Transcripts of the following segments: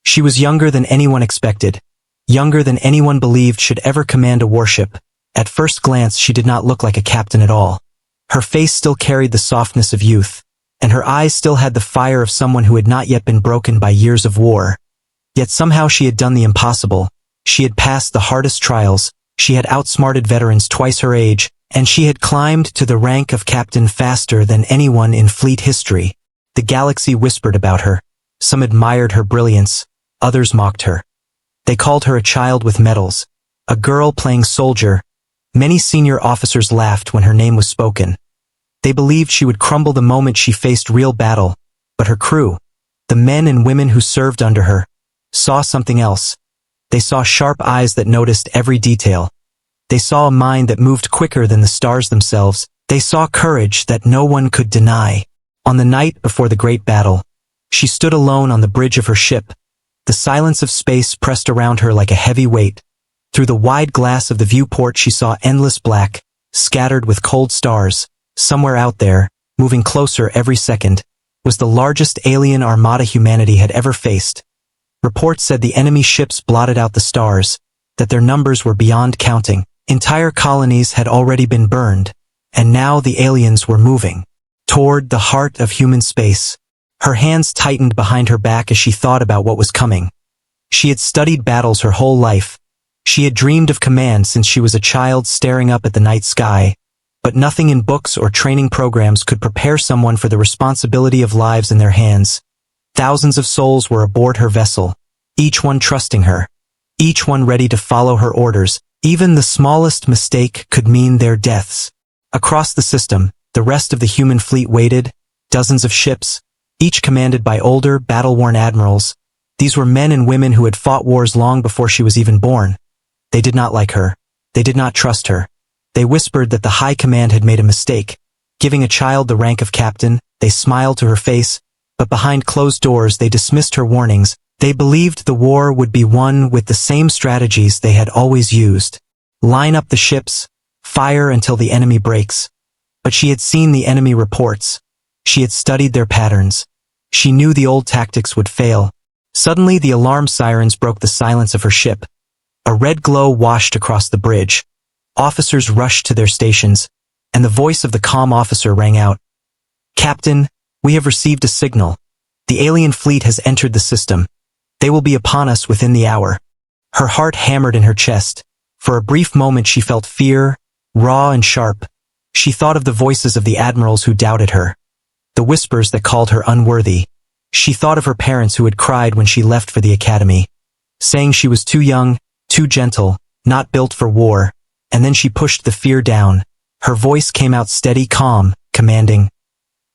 She was younger than anyone expected, younger than anyone believed should ever command a warship. At first glance she did not look like a captain at all. Her face still carried the softness of youth, and her eyes still had the fire of someone who had not yet been broken by years of war. Yet somehow she had done the impossible. She had passed the hardest trials, she had outsmarted veterans twice her age, and she had climbed to the rank of captain faster than anyone in fleet history. The galaxy whispered about her. Some admired her brilliance, others mocked her. They called her a child with medals, a girl playing soldier. Many senior officers laughed when her name was spoken. They believed she would crumble the moment she faced real battle, but her crew, the men and women who served under her, saw something else. They saw sharp eyes that noticed every detail. They saw a mind that moved quicker than the stars themselves. They saw courage that no one could deny. On the night before the great battle, she stood alone on the bridge of her ship. The silence of space pressed around her like a heavy weight. Through the wide glass of the viewport she saw endless black, scattered with cold stars. Somewhere out there, moving closer every second, was the largest alien armada humanity had ever faced. Reports said the enemy ships blotted out the stars, that their numbers were beyond counting. Entire colonies had already been burned, and now the aliens were moving toward the heart of human space. Her hands tightened behind her back as she thought about what was coming. She had studied battles her whole life. She had dreamed of command since she was a child staring up at the night sky. But nothing in books or training programs could prepare someone for the responsibility of lives in their hands. Thousands of souls were aboard her vessel, each one trusting her, each one ready to follow her orders. Even the smallest mistake could mean their deaths. Across the system, the rest of the human fleet waited, dozens of ships, each commanded by older, battle-worn admirals. These were men and women who had fought wars long before she was even born. They did not like her. They did not trust her. They whispered that the high command had made a mistake. Giving a child the rank of captain, they smiled to her face, but behind closed doors they dismissed her warnings. They believed the war would be won with the same strategies they had always used. Line up the ships, fire until the enemy breaks. But she had seen the enemy reports. She had studied their patterns. She knew the old tactics would fail. Suddenly the alarm sirens broke the silence of her ship. A red glow washed across the bridge. Officers rushed to their stations, and the voice of the calm officer rang out. "Captain, we have received a signal. The alien fleet has entered the system. They will be upon us within the hour." Her heart hammered in her chest. For a brief moment she felt fear, raw and sharp. She thought of the voices of the admirals who doubted her, the whispers that called her unworthy. She thought of her parents who had cried when she left for the academy, saying she was too young, too gentle, not built for war. And then she pushed the fear down. Her voice came out steady, calm, commanding.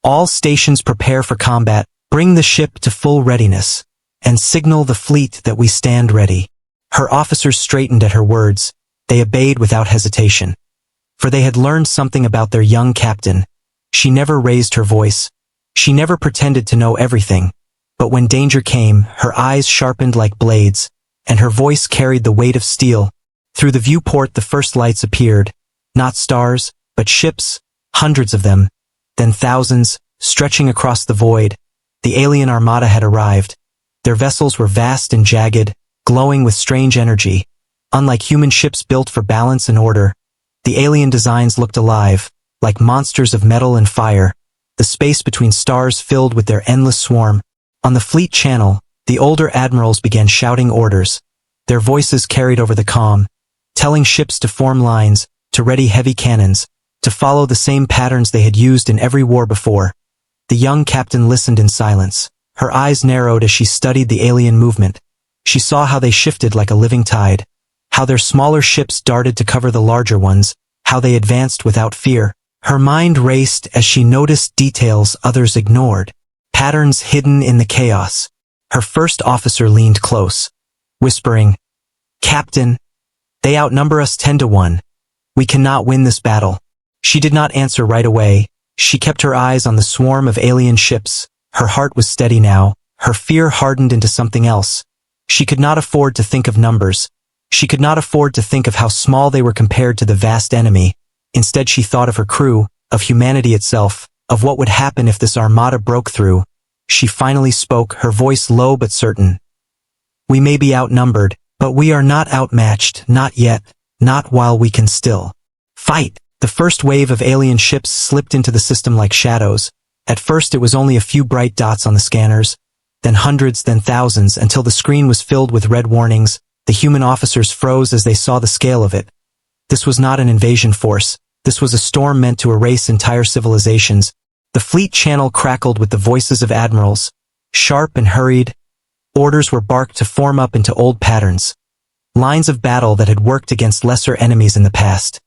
"All stations prepare for combat. Bring the ship to full readiness, and signal the fleet that we stand ready." Her officers straightened at her words. They obeyed without hesitation. For they had learned something about their young captain. She never raised her voice. She never pretended to know everything. But when danger came, her eyes sharpened like blades, and her voice carried the weight of steel. Through the viewport the first lights appeared. Not stars, but ships, hundreds of them. Then thousands, stretching across the void. The alien armada had arrived. Their vessels were vast and jagged, glowing with strange energy. Unlike human ships built for balance and order, the alien designs looked alive, like monsters of metal and fire. The space between stars filled with their endless swarm. On the fleet channel, the older admirals began shouting orders. Their voices carried over the calm, telling ships to form lines, to ready heavy cannons, to follow the same patterns they had used in every war before. The young captain listened in silence. Her eyes narrowed as she studied the alien movement. She saw how they shifted like a living tide, how their smaller ships darted to cover the larger ones, how they advanced without fear. Her mind raced as she noticed details others ignored, patterns hidden in the chaos. Her first officer leaned close, whispering, "Captain, they outnumber us 10-1. We cannot win this battle." She did not answer right away. She kept her eyes on the swarm of alien ships. Her heart was steady now. Her fear hardened into something else. She could not afford to think of numbers. She could not afford to think of how small they were compared to the vast enemy. Instead she thought of her crew, of humanity itself, of what would happen if this armada broke through. She finally spoke, her voice low but certain. We may be outnumbered, but we are not outmatched, not yet, not while we can still fight. The first wave of alien ships slipped into the system like shadows. At first it was only a few bright dots on the scanners, then hundreds, then thousands, until the screen was filled with red warnings. The human officers froze as they saw the scale of it. This was not an invasion force. This was a storm meant to erase entire civilizations. The fleet channel crackled with the voices of admirals. Sharp and hurried, orders were barked to form up into old patterns. Lines of battle that had worked against lesser enemies in the past.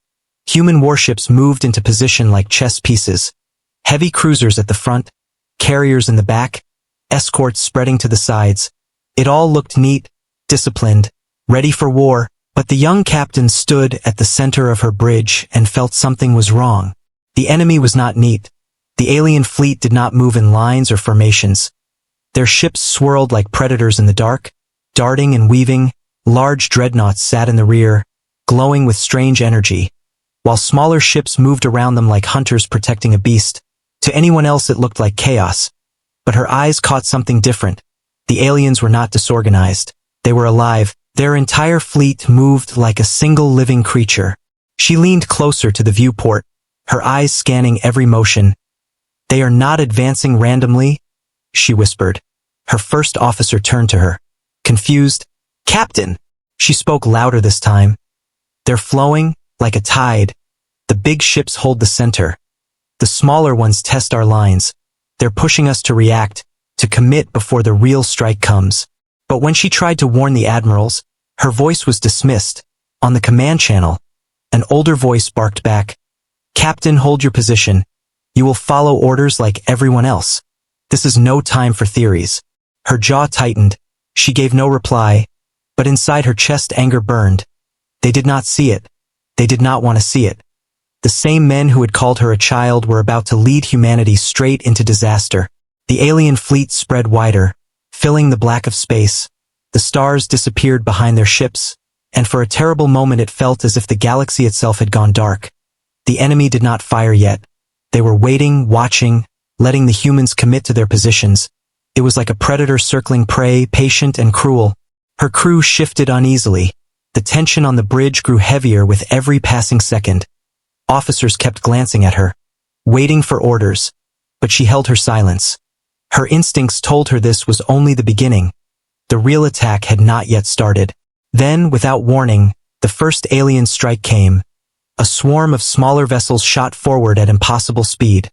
Human warships moved into position like chess pieces. Heavy cruisers at the front, carriers in the back, escorts spreading to the sides. It all looked neat, disciplined, ready for war, but the young captain stood at the center of her bridge and felt something was wrong. The enemy was not neat. The alien fleet did not move in lines or formations. Their ships swirled like predators in the dark, darting and weaving. Large dreadnoughts sat in the rear, glowing with strange energy, while smaller ships moved around them like hunters protecting a beast. To anyone else it looked like chaos, but her eyes caught something different. The aliens were not disorganized. They were alive. Their entire fleet moved like a single living creature. She leaned closer to the viewport, her eyes scanning every motion. "They are not advancing randomly," she whispered. Her first officer turned to her, confused. "Captain!" She spoke louder this time. "They're flowing like a tide. The big ships hold the center. The smaller ones test our lines. They're pushing us to react, to commit before the real strike comes." But when she tried to warn the admirals, her voice was dismissed. On the command channel, an older voice barked back, "Captain, hold your position. You will follow orders like everyone else. This is no time for theories." Her jaw tightened. She gave no reply, but inside her chest anger burned. They did not see it. They did not want to see it. The same men who had called her a child were about to lead humanity straight into disaster. The alien fleet spread wider, filling the black of space. The stars disappeared behind their ships, and for a terrible moment it felt as if the galaxy itself had gone dark. The enemy did not fire yet. They were waiting, watching, letting the humans commit to their positions. It was like a predator circling prey, patient and cruel. Her crew shifted uneasily. The tension on the bridge grew heavier with every passing second. Officers kept glancing at her, waiting for orders, but she held her silence. Her instincts told her this was only the beginning. The real attack had not yet started. Then, without warning, the first alien strike came. A swarm of smaller vessels shot forward at impossible speed.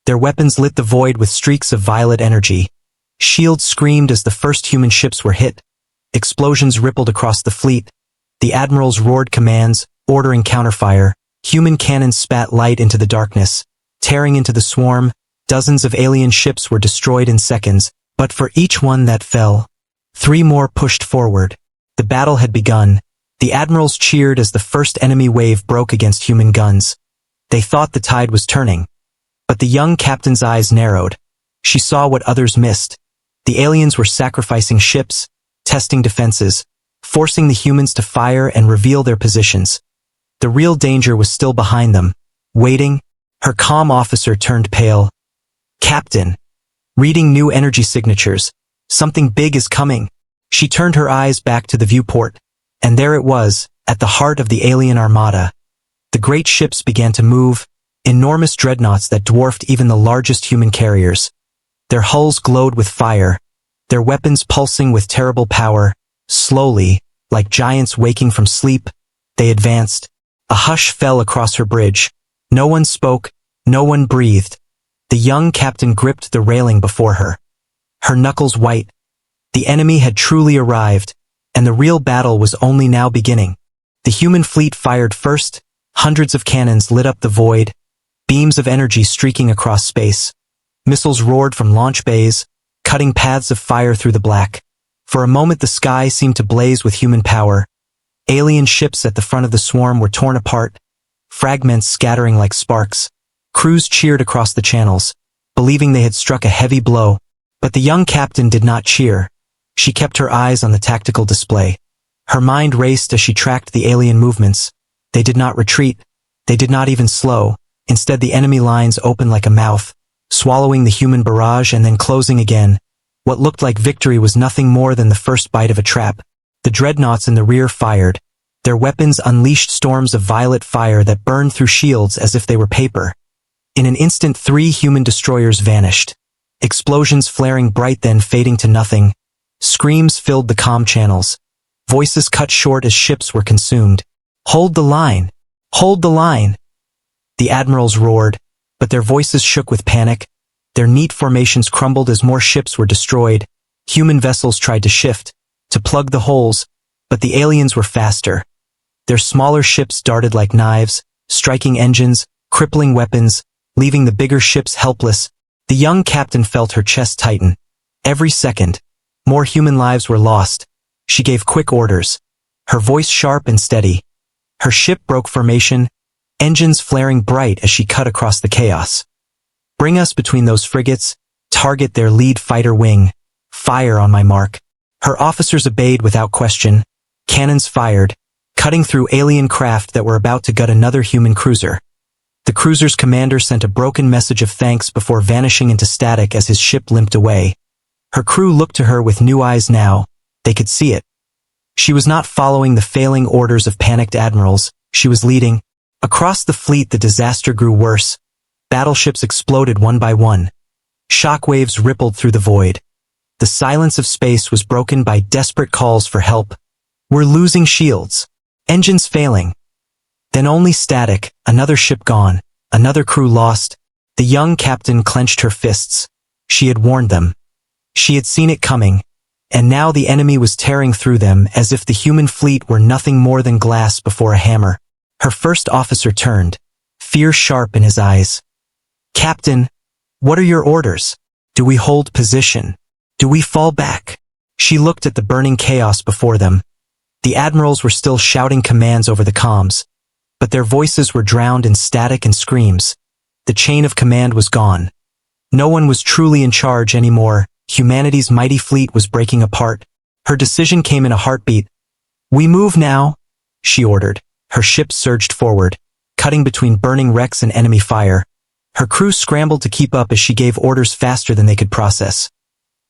Their weapons lit the void with streaks of violet energy. Shields screamed as the first human ships were hit. Explosions rippled across the fleet. The admirals roared commands, ordering counterfire. Human cannons spat light into the darkness. Tearing into the swarm, dozens of alien ships were destroyed in seconds, but for each one that fell, 3 more pushed forward. The battle had begun. The admirals cheered as the first enemy wave broke against human guns. They thought the tide was turning. But the young captain's eyes narrowed. She saw what others missed. The aliens were sacrificing ships, testing defenses, forcing the humans to fire and reveal their positions. The real danger was still behind them, waiting. Her calm officer turned pale. "Captain." Reading new energy signatures. "Something big is coming." She turned her eyes back to the viewport, and there it was, at the heart of the alien armada. The great ships began to move, enormous dreadnoughts that dwarfed even the largest human carriers. Their hulls glowed with fire, their weapons pulsing with terrible power. Slowly, like giants waking from sleep, they advanced. A hush fell across her bridge. No one spoke, no one breathed. The young captain gripped the railing before her, her knuckles white. The enemy had truly arrived, and the real battle was only now beginning. The human fleet fired first. Hundreds of cannons lit up the void, beams of energy streaking across space. Missiles roared from launch bays, cutting paths of fire through the black. For a moment the sky seemed to blaze with human power. Alien ships at the front of the swarm were torn apart, fragments scattering like sparks. Crews cheered across the channels, believing they had struck a heavy blow. But the young captain did not cheer. She kept her eyes on the tactical display. Her mind raced as she tracked the alien movements. They did not retreat. They did not even slow. Instead, the enemy lines opened like a mouth, swallowing the human barrage and then closing again. What looked like victory was nothing more than the first bite of a trap. The dreadnoughts in the rear fired. Their weapons unleashed storms of violet fire that burned through shields as if they were paper. In an instant, 3 human destroyers vanished. Explosions flaring bright, then fading to nothing. Screams filled the comm channels. Voices cut short as ships were consumed. "Hold the line! Hold the line!" The admirals roared, but their voices shook with panic. Their neat formations crumbled as more ships were destroyed. Human vessels tried to shift, to plug the holes, but the aliens were faster. Their smaller ships darted like knives, striking engines, crippling weapons, leaving the bigger ships helpless. The young captain felt her chest tighten. Every second, more human lives were lost. She gave quick orders, her voice sharp and steady. Her ship broke formation, engines flaring bright as she cut across the chaos. "Bring us between those frigates, target their lead fighter wing, fire on my mark." Her officers obeyed without question. Cannons fired, cutting through alien craft that were about to gut another human cruiser. The cruiser's commander sent a broken message of thanks before vanishing into static as his ship limped away. Her crew looked to her with new eyes now. They could see it. She was not following the failing orders of panicked admirals. She was leading. Across the fleet, the disaster grew worse. Battleships exploded one by one. Shockwaves rippled through the void. The silence of space was broken by desperate calls for help. "We're losing shields. Engines failing." Then only static, another ship gone, another crew lost. The young captain clenched her fists. She had warned them. She had seen it coming, and now the enemy was tearing through them as if the human fleet were nothing more than glass before a hammer. Her first officer turned, fear sharp in his eyes. "Captain, what are your orders? Do we hold position? Do we fall back?" She looked at the burning chaos before them. The admirals were still shouting commands over the comms, but their voices were drowned in static and screams. The chain of command was gone. No one was truly in charge anymore. Humanity's mighty fleet was breaking apart. Her decision came in a heartbeat. "We move now," she ordered. Her ship surged forward, cutting between burning wrecks and enemy fire. Her crew scrambled to keep up as she gave orders faster than they could process.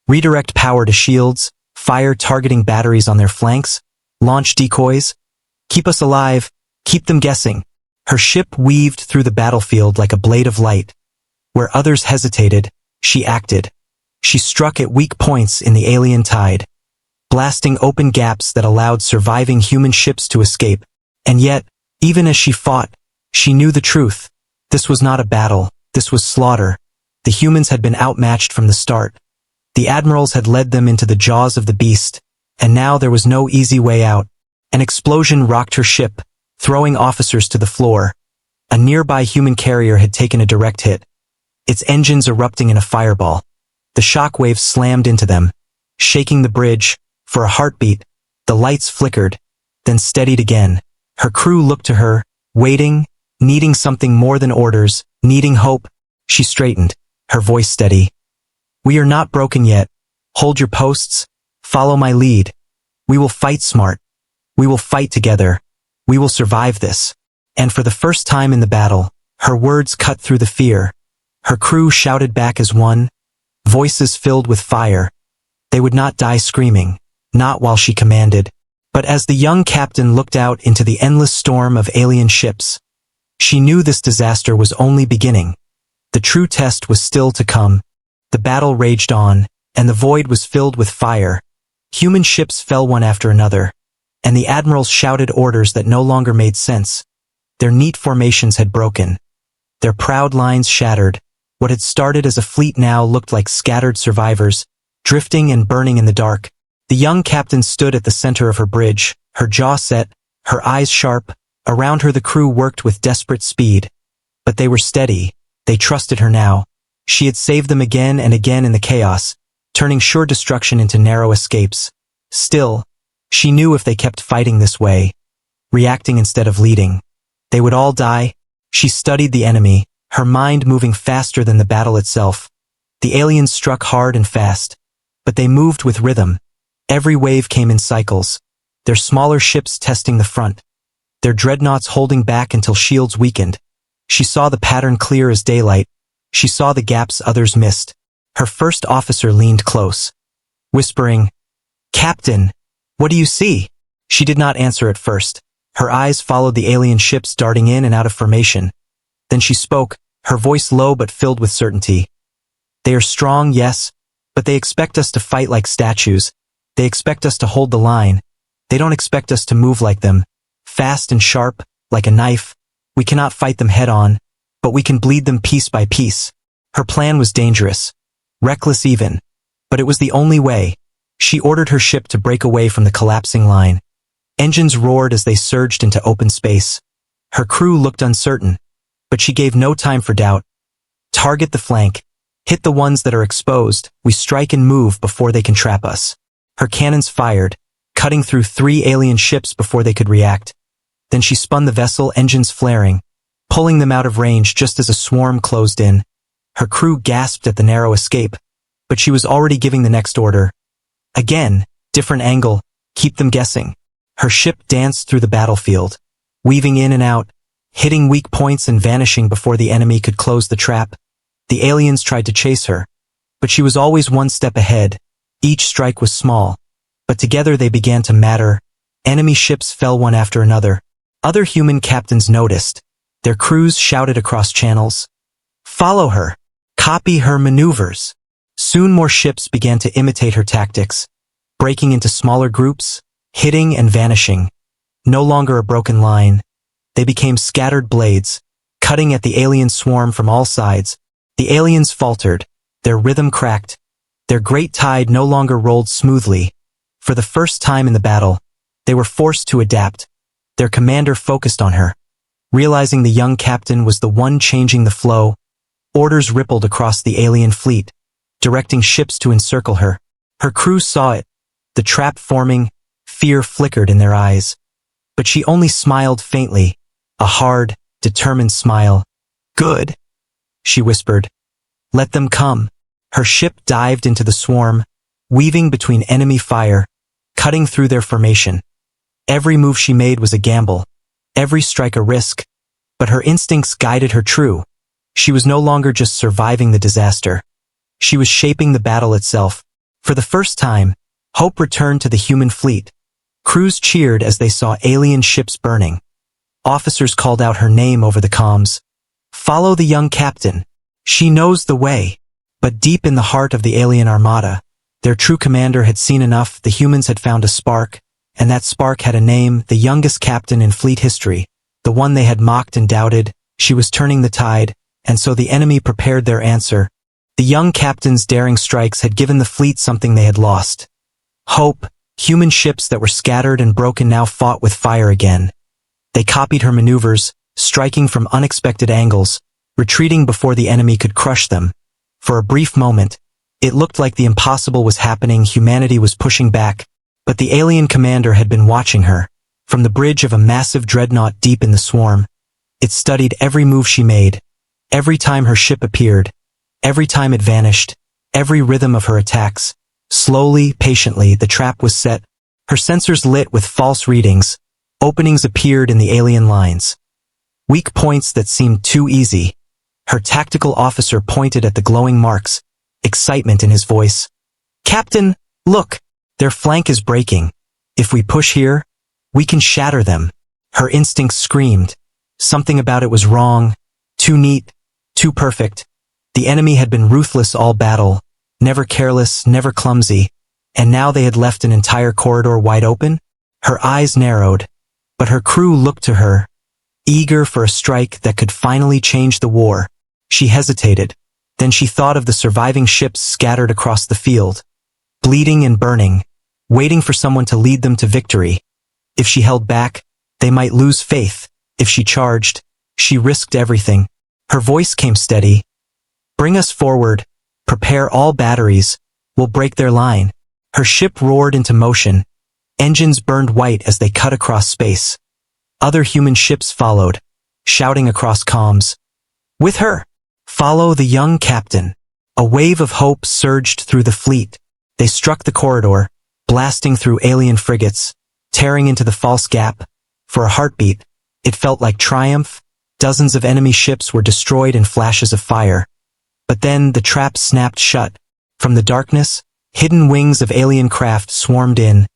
"Redirect power to shields, fire targeting batteries on their flanks, launch decoys. Keep us alive, keep them guessing." Her ship weaved through the battlefield like a blade of light. Where others hesitated, she acted. She struck at weak points in the alien tide, blasting open gaps that allowed surviving human ships to escape. And yet, even as she fought, she knew the truth. This was not a battle, this was slaughter. The humans had been outmatched from the start. The admirals had led them into the jaws of the beast, and now there was no easy way out. An explosion rocked her ship, throwing officers to the floor. A nearby human carrier had taken a direct hit, its engines erupting in a fireball. The shock waves slammed into them, shaking the bridge. For a heartbeat, the lights flickered, then steadied again. Her crew looked to her, waiting, needing something more than orders, needing hope. She straightened, her voice steady. "We are not broken yet. Hold your posts. Follow my lead. We will fight smart. We will fight together. We will survive this." And for the first time in the battle, her words cut through the fear. Her crew shouted back as one, voices filled with fire. They would not die screaming, not while she commanded, but as the young captain looked out into the endless storm of alien ships. She knew this disaster was only beginning. The true test was still to come. The battle raged on, and the void was filled with fire. Human ships fell one after another, and the admirals shouted orders that no longer made sense. Their neat formations had broken. Their proud lines shattered. What had started as a fleet now looked like scattered survivors, drifting and burning in the dark. The young captain stood at the center of her bridge, her jaw set, her eyes sharp. Around her the crew worked with desperate speed. But they were steady. They trusted her now. She had saved them again and again in the chaos, turning sure destruction into narrow escapes. Still, she knew if they kept fighting this way, reacting instead of leading, they would all die. She studied the enemy, her mind moving faster than the battle itself. The aliens struck hard and fast, but they moved with rhythm. Every wave came in cycles, their smaller ships testing the front, their dreadnoughts holding back until shields weakened. She saw the pattern clear as daylight. She saw the gaps others missed. Her first officer leaned close, whispering, "Captain, what do you see?" She did not answer at first. Her eyes followed the alien ships darting in and out of formation. Then she spoke, her voice low but filled with certainty. "They are strong, yes, but they expect us to fight like statues. They expect us to hold the line. They don't expect us to move like them, fast and sharp, like a knife. We cannot fight them head-on, but we can bleed them piece by piece." Her plan was dangerous, reckless even, but it was the only way. She ordered her ship to break away from the collapsing line. Engines roared as they surged into open space. Her crew looked uncertain, but she gave no time for doubt. "Target the flank. Hit the ones that are exposed. We strike and move before they can trap us." Her cannons fired, cutting through 3 alien ships before they could react. Then she spun the vessel, engines flaring, pulling them out of range just as a swarm closed in. Her crew gasped at the narrow escape, but she was already giving the next order. Again, different angle, keep them guessing. Her ship danced through the battlefield, weaving in and out, hitting weak points and vanishing before the enemy could close the trap. The aliens tried to chase her, but she was always one step ahead. Each strike was small, but together they began to matter. Enemy ships fell one after another. Other human captains noticed. Their crews shouted across channels, "Follow her! Copy her maneuvers!" Soon more ships began to imitate her tactics, breaking into smaller groups, hitting and vanishing. No longer a broken line. They became scattered blades, cutting at the alien swarm from all sides. The aliens faltered, their rhythm cracked. Their great tide no longer rolled smoothly. For the first time in the battle, they were forced to adapt. Their commander focused on her. Realizing the young captain was the one changing the flow, orders rippled across the alien fleet, directing ships to encircle her. Her crew saw it, the trap forming, fear flickered in their eyes. But she only smiled faintly, a hard, determined smile. "Good," she whispered. "Let them come." Her ship dived into the swarm, weaving between enemy fire, cutting through their formation. Every move she made was a gamble, every strike a risk, but her instincts guided her true. She was no longer just surviving the disaster. She was shaping the battle itself. For the first time, hope returned to the human fleet. Crews cheered as they saw alien ships burning. Officers called out her name over the comms. "Follow the young captain. She knows the way." But deep in the heart of the alien armada, their true commander had seen enough. The humans had found a spark, and that spark had a name, the youngest captain in fleet history, the one they had mocked and doubted. She was turning the tide, and so the enemy prepared their answer. The young captain's daring strikes had given the fleet something they had lost. Hope. Human ships that were scattered and broken now fought with fire again. They copied her maneuvers, striking from unexpected angles, retreating before the enemy could crush them. For a brief moment, it looked like the impossible was happening. Humanity was pushing back, but the alien commander had been watching her. From the bridge of a massive dreadnought deep in the swarm, it studied every move she made, every time her ship appeared, every time it vanished, every rhythm of her attacks. Slowly, patiently, the trap was set. Her sensors lit with false readings. Openings appeared in the alien lines. Weak points that seemed too easy. Her tactical officer pointed at the glowing marks, excitement in his voice. "Captain, look, their flank is breaking. If we push here, we can shatter them." Her instincts screamed. Something about it was wrong, too neat, too perfect. The enemy had been ruthless all battle, never careless, never clumsy, and now they had left an entire corridor wide open. Her eyes narrowed, but her crew looked to her, eager for a strike that could finally change the war. She hesitated. Then she thought of the surviving ships scattered across the field, bleeding and burning, waiting for someone to lead them to victory. If she held back, they might lose faith. If she charged, she risked everything. Her voice came steady. "Bring us forward. Prepare all batteries. We'll break their line." Her ship roared into motion. Engines burned white as they cut across space. Other human ships followed, shouting across comms. "With her! Follow the young captain." A wave of hope surged through the fleet. They struck the corridor, blasting through alien frigates, tearing into the false gap. For a heartbeat, it felt like triumph. Dozens of enemy ships were destroyed in flashes of fire. But then the trap snapped shut. From the darkness, Hidden wings of alien craft swarmed in,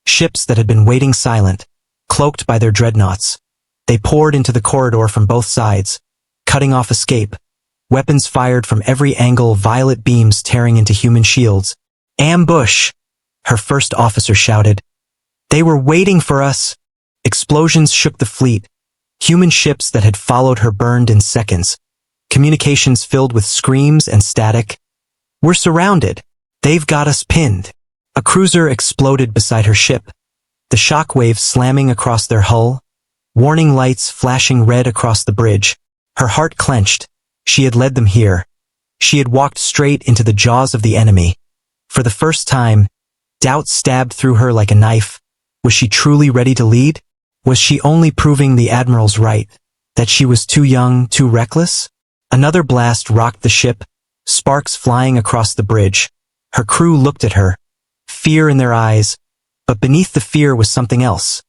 ships that had been waiting silent, cloaked by their dreadnoughts. They poured into the corridor from both sides, cutting off escape. Weapons fired from every angle, violet beams tearing into human shields. "Ambush!" her first officer shouted. "They were waiting for us!" Explosions shook the fleet. Human ships that had followed her burned in seconds. Communications filled with screams and static. "We're surrounded. They've got us pinned." A cruiser exploded beside her ship, the shock waves slamming across their hull, warning lights flashing red across the bridge. Her heart clenched. She had led them here. She had walked straight into the jaws of the enemy. For the first time, doubt stabbed through her like a knife. Was she truly ready to lead? Was she only proving the Admiral's right, that she was too young, too reckless? Another blast rocked the ship, sparks flying across the bridge. Her crew looked at her, fear in their eyes, but beneath the fear was something else.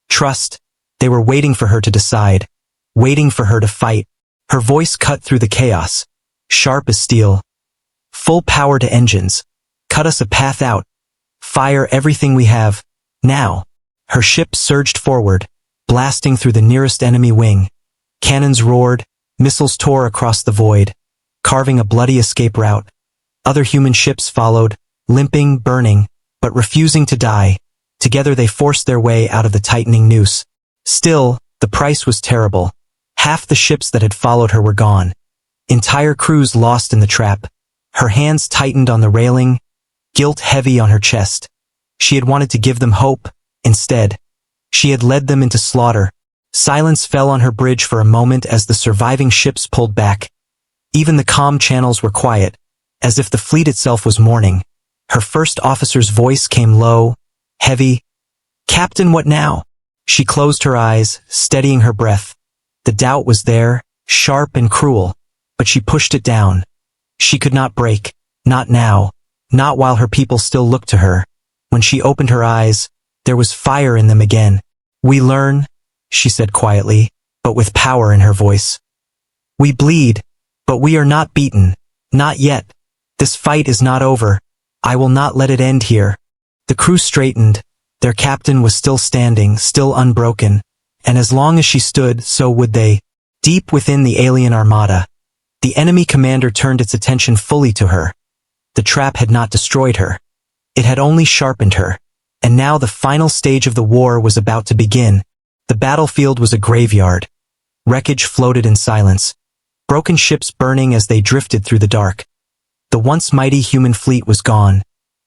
Trust. They were waiting for her to decide, waiting for her to fight. Her voice cut through the chaos, sharp as steel. "Full power to engines. Cut us a path out. Fire everything we have, now." Her ship surged forward, blasting through the nearest enemy wing. Cannons roared, missiles tore across the void, carving a bloody escape route. Other human ships followed, limping, burning, but refusing to die. Together they forced their way out of the tightening noose. Still, the price was terrible. Half the ships that had followed her were gone. Entire crews lost in the trap. Her hands tightened on the railing, guilt heavy on her chest. She had wanted to give them hope. Instead, she had led them into slaughter. Silence fell on her bridge for a moment as the surviving ships pulled back. Even the comm channels were quiet, as if the fleet itself was mourning. Her first officer's voice came low, heavy. "Captain, what now?" She closed her eyes, steadying her breath. The doubt was there, sharp and cruel, but she pushed it down. She could not break, not now, not while her people still looked to her. When she opened her eyes, there was fire in them again. "We learn," she said quietly, but with power in her voice. "We bleed, but we are not beaten. Not yet. This fight is not over. I will not let it end here." The crew straightened. Their captain was still standing, still unbroken, and as long as she stood, so would they. Deep within the alien armada, the enemy commander turned its attention fully to her. The trap had not destroyed her. It had only sharpened her. And now the final stage of the war was about to begin. The battlefield was a graveyard. Wreckage floated in silence. Broken ships burning as they drifted through the dark. The once mighty human fleet was gone.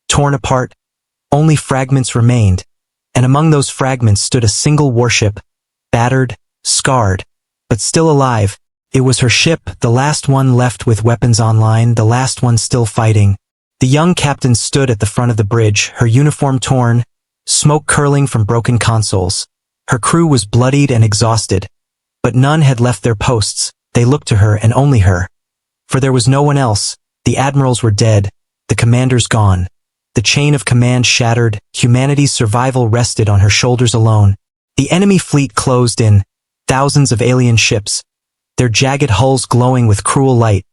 Torn apart, only fragments remained. And among those fragments stood a single warship, battered, scarred, but still alive. It was her ship, the last one left with weapons online, the last one still fighting. The young captain stood at the front of the bridge, her uniform torn, smoke curling from broken consoles. Her crew was bloodied and exhausted, but none had left their posts. They looked to her and only her. For there was no one else. The admirals were dead, the commanders gone. The chain of command shattered, humanity's survival rested on her shoulders alone. The enemy fleet closed in, thousands of alien ships, their jagged hulls glowing with cruel light.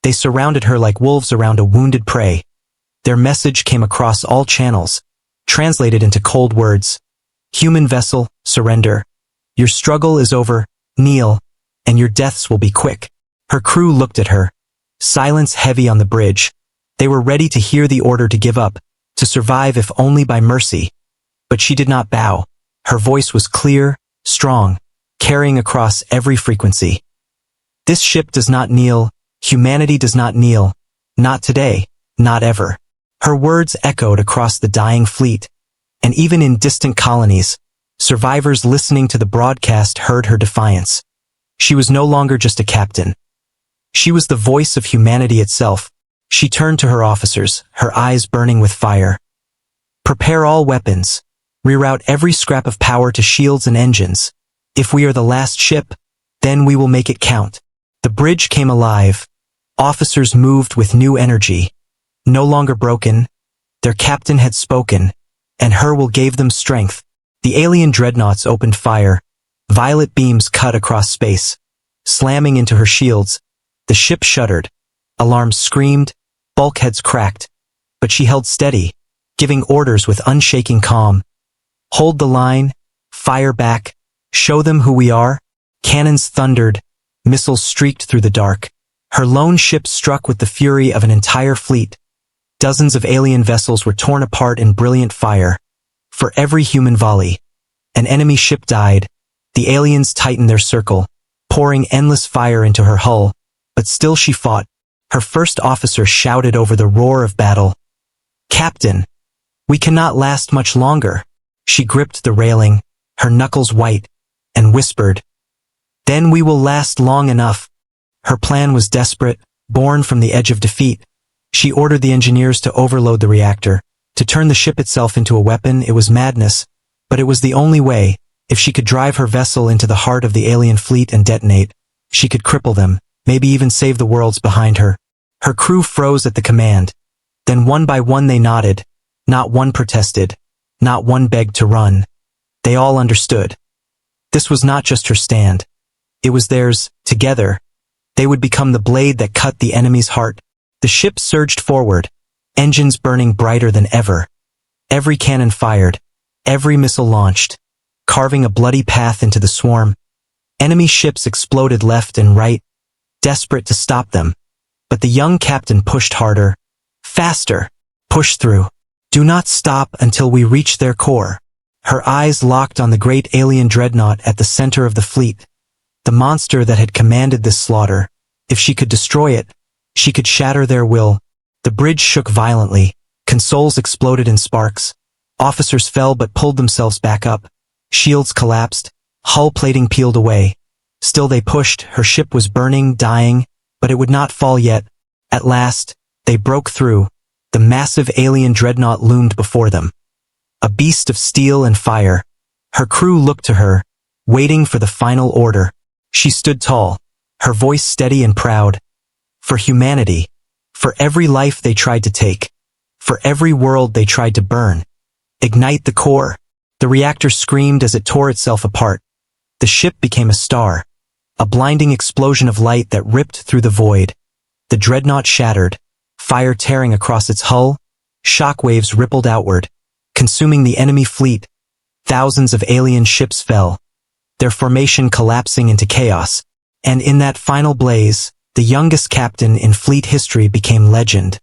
They surrounded her like wolves around a wounded prey. Their message came across all channels, translated into cold words. "Human vessel, surrender. Your struggle is over, kneel, and your deaths will be quick." Her crew looked at her, silence heavy on the bridge. They were ready to hear the order to give up, to survive if only by mercy. But she did not bow. Her voice was clear, strong, carrying across every frequency. "This ship does not kneel, humanity does not kneel. Not today, not ever." Her words echoed across the dying fleet, and even in distant colonies, survivors listening to the broadcast heard her defiance. She was no longer just a captain. She was the voice of humanity itself. She turned to her officers, her eyes burning with fire. "Prepare all weapons. Reroute every scrap of power to shields and engines. If we are the last ship, then we will make it count." The bridge came alive. Officers moved with new energy. No longer broken, their captain had spoken, and her will gave them strength. The alien dreadnoughts opened fire. Violet beams cut across space, slamming into her shields. The ship shuddered. Alarms screamed, bulkheads cracked. but she held steady, giving orders with unshaking calm. Hold the line, fire back, show them who we are. Cannons thundered, missiles streaked through the dark. Her lone ship struck with the fury of an entire fleet. Dozens of alien vessels were torn apart in brilliant fire. For every human volley, an enemy ship died. The aliens tightened their circle, pouring endless fire into her hull, but still she fought. Her first officer shouted over the roar of battle, "Captain, we cannot last much longer." She gripped the railing, her knuckles white, and whispered, "Then we will last long enough." Her plan was desperate, born from the edge of defeat. She ordered the engineers to overload the reactor. To turn the ship itself into a weapon, it was madness, but it was the only way. If she could drive her vessel into the heart of the alien fleet and detonate, she could cripple them, maybe even save the worlds behind her. Her crew froze at the command. Then one by one they nodded. Not one protested. Not one begged to run. They all understood. This was not just her stand. It was theirs, together. They would become the blade that cut the enemy's heart. The ship surged forward, engines burning brighter than ever. Every cannon fired, every missile launched, carving a bloody path into the swarm. Enemy ships exploded left and right, desperate to stop them. But the young captain pushed harder. Faster! Push through. Do not stop until we reach their core. Her eyes locked on the great alien dreadnought at the center of the fleet. The monster that had commanded this slaughter. If she could destroy it, she could shatter their will. The bridge shook violently. Consoles exploded in sparks. Officers fell but pulled themselves back up. Shields collapsed. Hull plating peeled away. Still they pushed. Her ship was burning, dying, but it would not fall yet. At last, they broke through. The massive alien dreadnought loomed before them. A beast of steel and fire. Her crew looked to her, waiting for the final order. She stood tall, her voice steady and proud. For humanity. For every life they tried to take. For every world they tried to burn. Ignite the core. The reactor screamed as it tore itself apart. The ship became a star. A blinding explosion of light that ripped through the void. The dreadnought shattered, fire tearing across its hull. Shockwaves rippled outward, consuming the enemy fleet. Thousands of alien ships fell, their formation collapsing into chaos. And in that final blaze, the youngest captain in fleet history became legend.